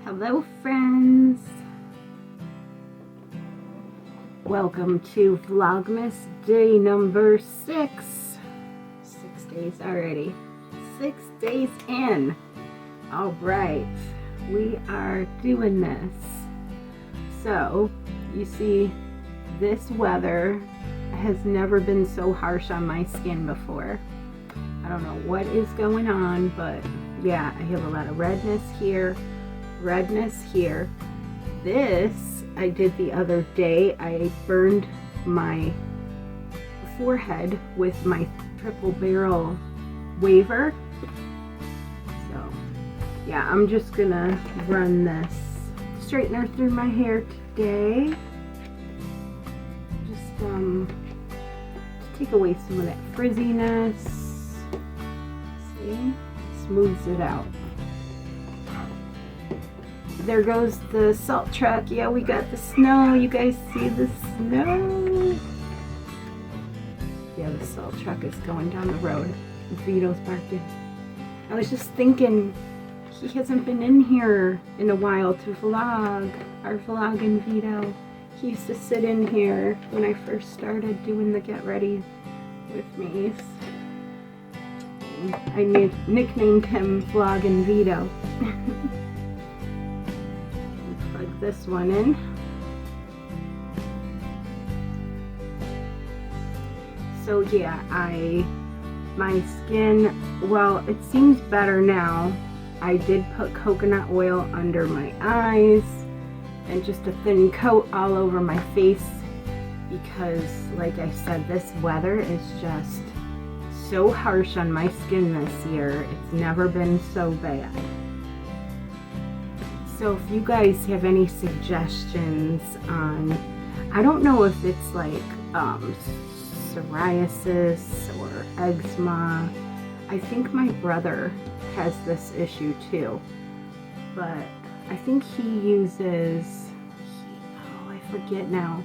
Hello friends! Welcome to Vlogmas day number 6. 6 days already. 6 days in. Alright, we are doing this. So, you see, this weather has never been so harsh on my skin before. I don't know what is going on, but yeah, I have a lot of redness here. This I did the other day. I burned my forehead with my triple barrel waver. So yeah, I'm just gonna run this straightener through my hair today. Just to take away some of that frizziness. See? Smooths it out. There goes the salt truck. Yeah, we got the snow. You guys see the snow? Yeah, the salt truck is going down the road. Vito's barking. I was just thinking, he hasn't been in here in a while to vlog. Our vlogging Vito. He used to sit in here when I first started doing the get ready with me. I nicknamed him Vlogging Vito. Plug this one in. So yeah, my skin, well, it seems better now. I did put coconut oil under my eyes and just a thin coat all over my face because, like I said, this weather is just so harsh on my skin this year. It's never been so bad. So if you guys have any suggestions on, I don't know if it's like psoriasis or eczema. I think my brother has this issue too, but I think he uses, oh, I forget now.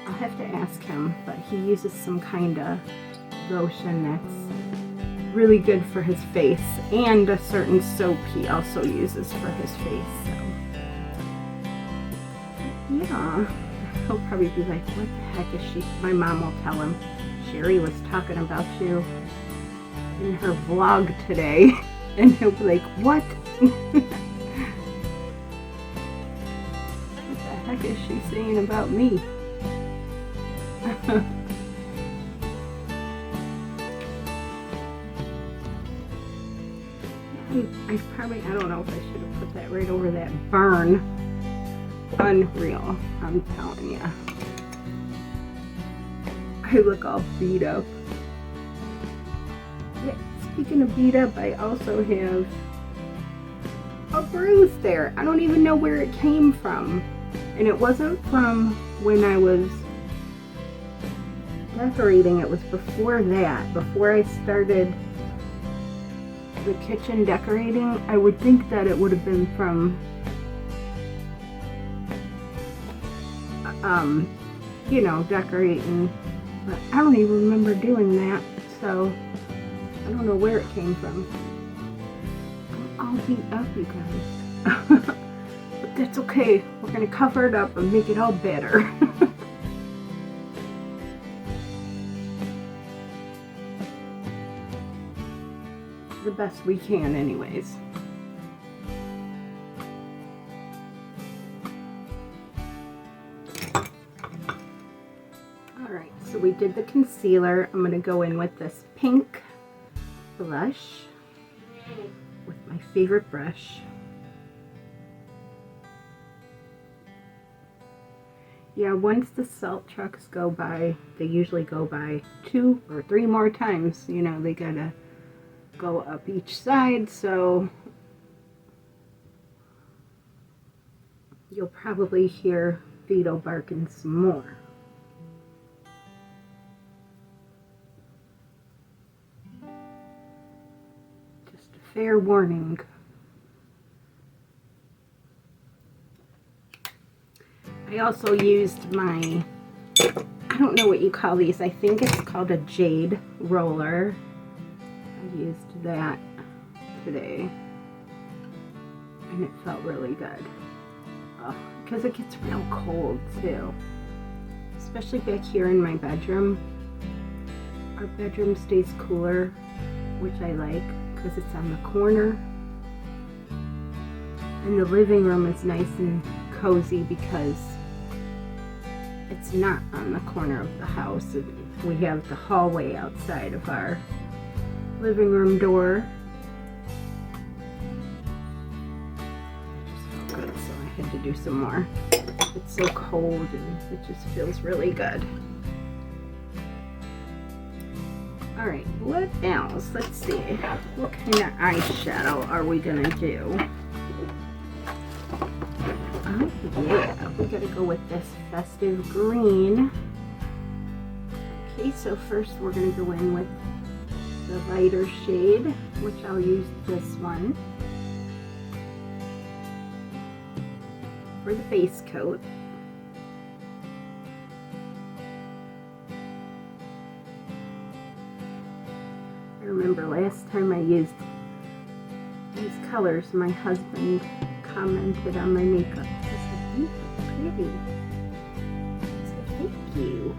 I'll have to ask him, but he uses some kind of lotion that's really good for his face, and a certain soap he also uses for his face. So yeah, he'll probably be like, what the heck is she? My mom will tell him, Sherry was talking about you in her vlog today. And he'll be like, what? What the heck is she saying about me? I don't know if I should have put that right over that burn. Unreal, I'm telling you. I look all beat up. Yeah, speaking of beat up, I also have a bruise there. I don't even know where it came from. And it wasn't from when I was decorating. It was before that, before I started the kitchen decorating. I would think that it would have been from you know, decorating, but I don't even remember doing that, so I don't know where it came from. I'm all beat up, you guys. But that's okay. We're gonna cover it up and make it all better. The best we can anyways. Alright, so we did the concealer. I'm going to go in with this pink blush with my favorite brush. Yeah, once the salt trucks go by, they usually go by 2 or 3 more times. You know, they gotta go up each side, so you'll probably hear Vito barking some more. Just a fair warning. I also used my, I don't know what you call these, I think it's called a jade roller. I used that today. and it felt really good. Because it gets real cold too, especially back here in my bedroom. Our bedroom stays cooler, which I like because it's on the corner, and the living room is nice and cozy because it's not on the corner of the house. We have the hallway outside of our living room door. Just felt good, so I had to do some more. It's so cold and it just feels really good. Alright, what else? Let's see. What kind of eyeshadow are we gonna do? Oh yeah, we gotta go with this festive green. Okay, so first we're gonna go in with the lighter shade, which I'll use this one for the base coat. I remember last time I used these colors, my husband commented on my makeup. He said, "You look pretty." I said, "Thank you."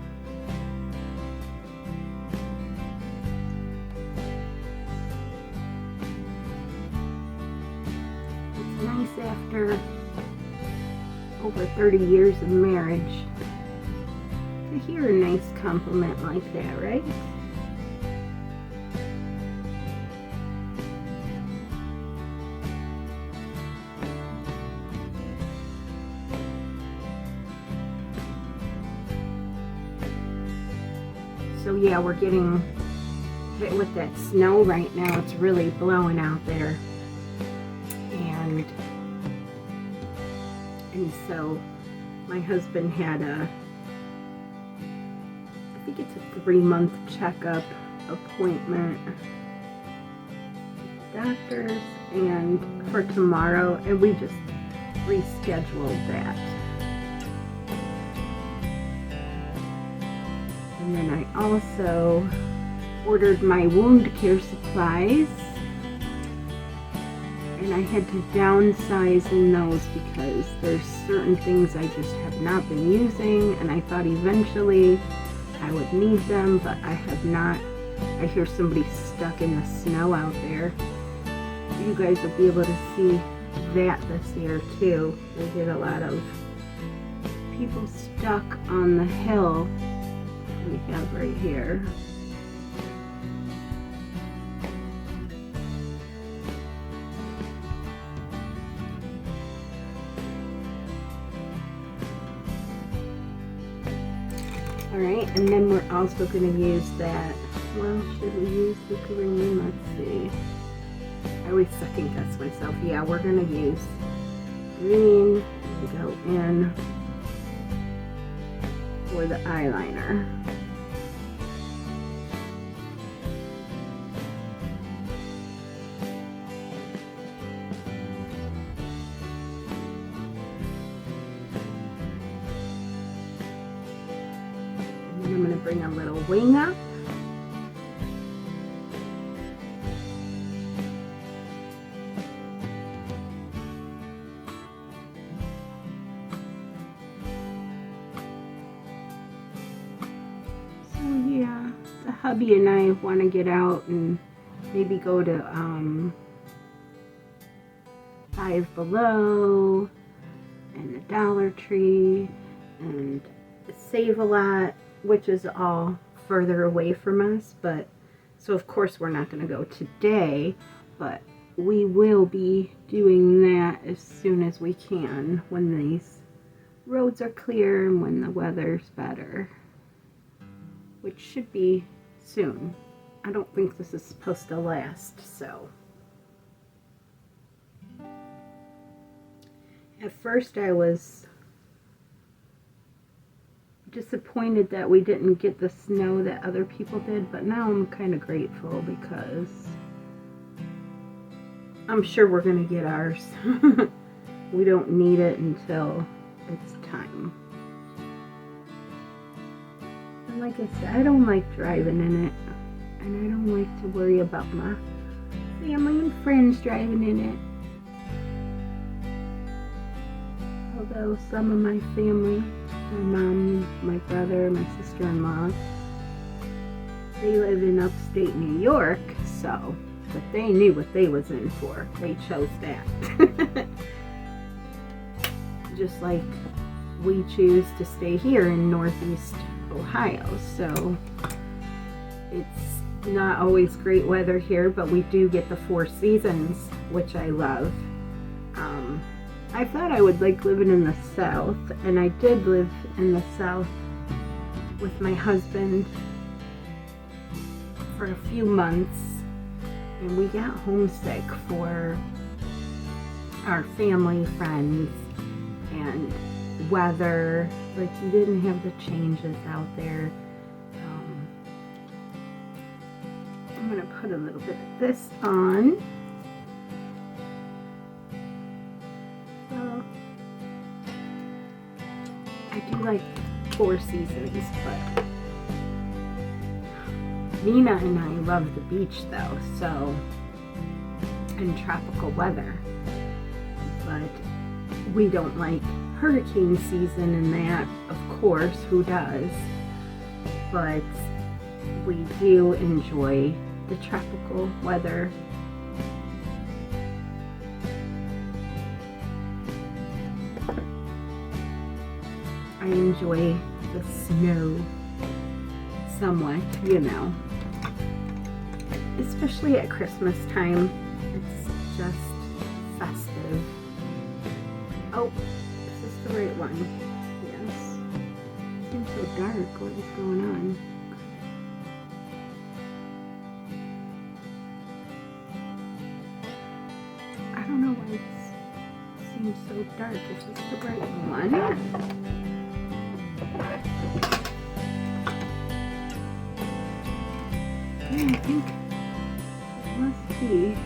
It's nice after over 30 years of marriage to hear a nice compliment like that, right? So yeah, we're getting hit with that snow right now. It's really blowing out there. And so my husband had I think it's a 3-month checkup appointment with the doctors and for tomorrow, and we just rescheduled that. And then I also ordered my wound care supplies, and I had to downsize in those because there's certain things I just have not been using, and I thought eventually I would need them, but I have not. I hear somebody stuck in the snow out there. You guys will be able to see that this year too. We get a lot of people stuck on the hill we have right here. Alright, and then we're also going to use that. Well, should we use the green? Let's see. I always second guess myself. Yeah, we're going to use green to go in for the eyeliner. I'm going to bring a little wing up. So yeah, the hubby and I want to get out and maybe go to Five Below and the Dollar Tree and Save a Lot, which is all further away from us, but so of course we're not going to go today, but we will be doing that as soon as we can when these roads are clear and when the weather's better, which should be soon. I don't think this is supposed to last, so. At first I was disappointed that we didn't get the snow that other people did, but now I'm kind of grateful because I'm sure we're going to get ours. We don't need it until it's time. And like I said, I don't like driving in it, and I don't like to worry about my family and friends driving in it. Although some of my family, my mom, my brother, my sister-in-law, they live in upstate New York, so, but they knew what they was in for. They chose that. Just like we choose to stay here in Northeast Ohio, so it's not always great weather here, but we do get the 4 seasons, which I love. I thought I would like living in the South, and I did live in the South with my husband for a few months, and we got homesick for our family, friends, and weather. Like, you didn't have the changes out there. I'm gonna put a little bit of this on. So I do like 4 seasons, but Nina and I love the beach though, so, and tropical weather, but we don't like hurricane season and that, of course, who does, but we do enjoy the tropical weather. I enjoy the snow somewhat, you know, especially at Christmas time. It's just festive. Oh, is this the right one? Yes. It seems so dark. What is going on? I don't know why it seems so dark. Is this the right one? Yeah, I think it must be.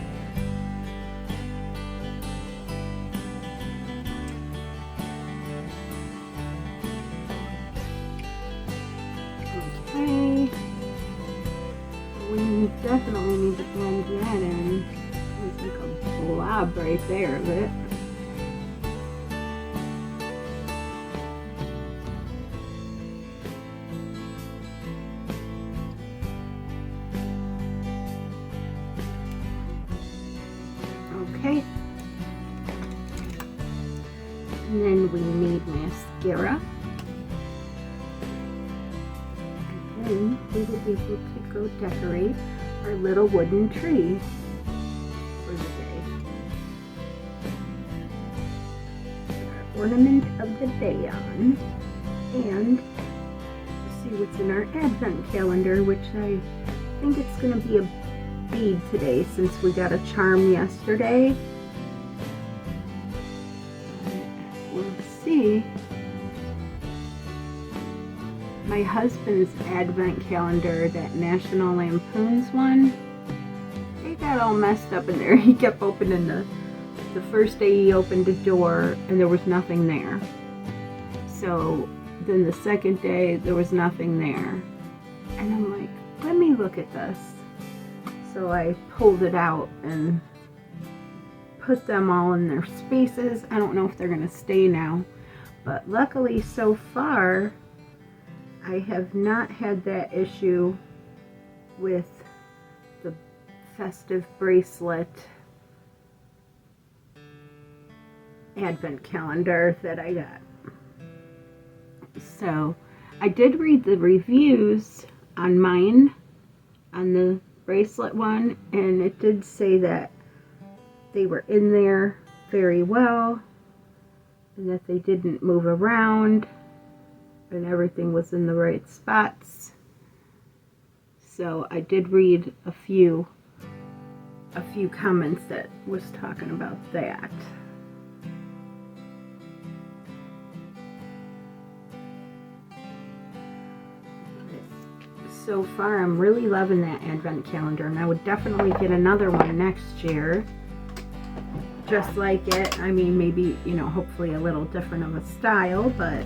Okay. We definitely need to blend that in. There's like a blob right there of it. Okay, and then we need mascara, and then we will be able to go decorate our little wooden tree for the day. Put our ornament of the day on, and see what's in our advent calendar, which I think it's going to be a bead today since we got a charm yesterday. We'll see. My husband's advent calendar, that National Lampoon's one, it got all messed up in there. He kept opening the first day he opened the door and there was nothing there. So then the second day there was nothing there. And I'm like, let me look at this. So I pulled it out and put them all in their spaces. I don't know if they're going to stay now, but luckily so far I have not had that issue with the festive bracelet advent calendar that I got. So I did read the reviews on mine, on the bracelet one, and it did say that they were in there very well and that they didn't move around and everything was in the right spots. So I did read a few comments that was talking about that. So far I'm really loving that advent calendar, and I would definitely get another one next year just like it. I mean, maybe, you know, hopefully a little different of a style, but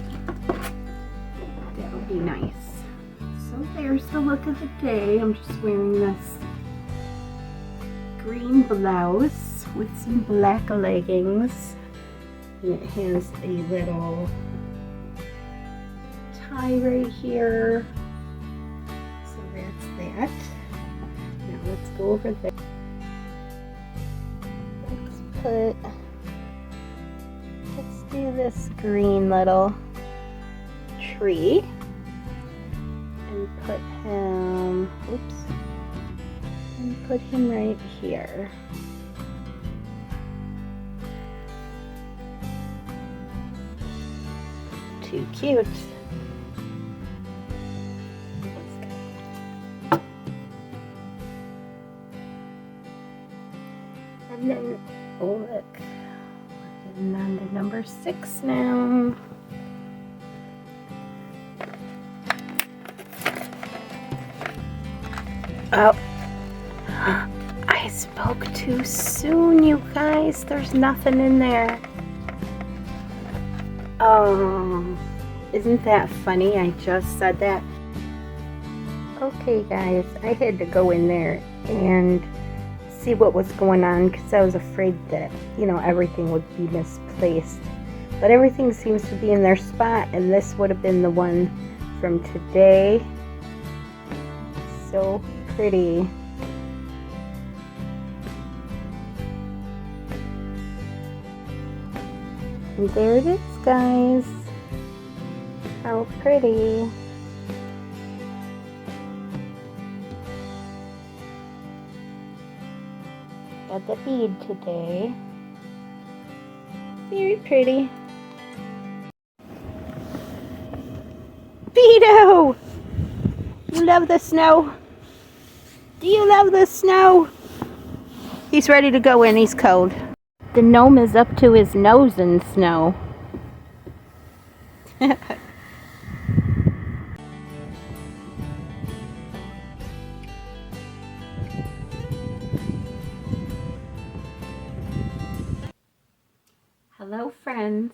that would be nice. So there's the look of the day. I'm just wearing this green blouse with some black leggings And it has a little tie right here. So that's that. Now let's go over there. Let's do this green little tree and put him, and put him right here. Too cute. And then, oh look, we're getting on to number 6 now. Oh, I spoke too soon, you guys. There's nothing in there. Oh, isn't that funny? I just said that. Okay, guys, I had to go in there and see what was going on because I was afraid that, you know, everything would be misplaced. But everything seems to be in their spot, and this would have been the one from today. So pretty. And there it is, guys. How pretty. Got the bead today. Very pretty. Vito! You love the snow? Do you love the snow? He's ready to go in. He's cold. The gnome is up to his nose in snow. Hello, friends.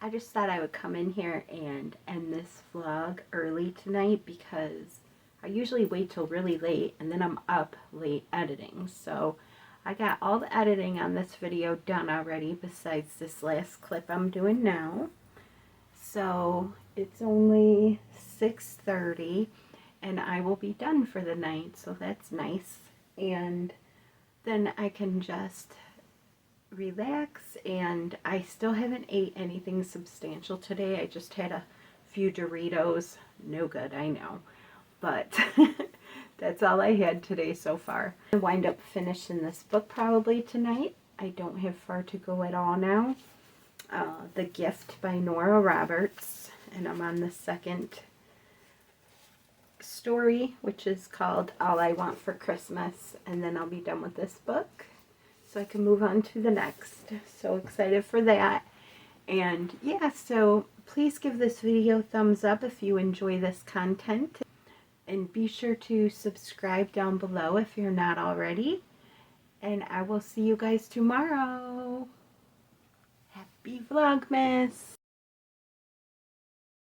I just thought I would come in here and end this vlog early tonight because I usually wait till really late and then I'm up late editing. So I got all the editing on this video done already besides this last clip I'm doing now. So it's only 6:30 and I will be done for the night, so that's nice. And then I can just relax, and I still haven't ate anything substantial today. I just had a few Doritos. No good, I know. But that's all I had today so far. I wind up finishing this book probably tonight. I don't have far to go at all now. The Gift by Nora Roberts, and I'm on the second story, which is called All I Want for Christmas, and then I'll be done with this book so I can move on to the next. So excited for that. And yeah, so please give this video a thumbs up if you enjoy this content, and be sure to subscribe down below if you're not already, and I will see you guys tomorrow. Happy Vlogmas!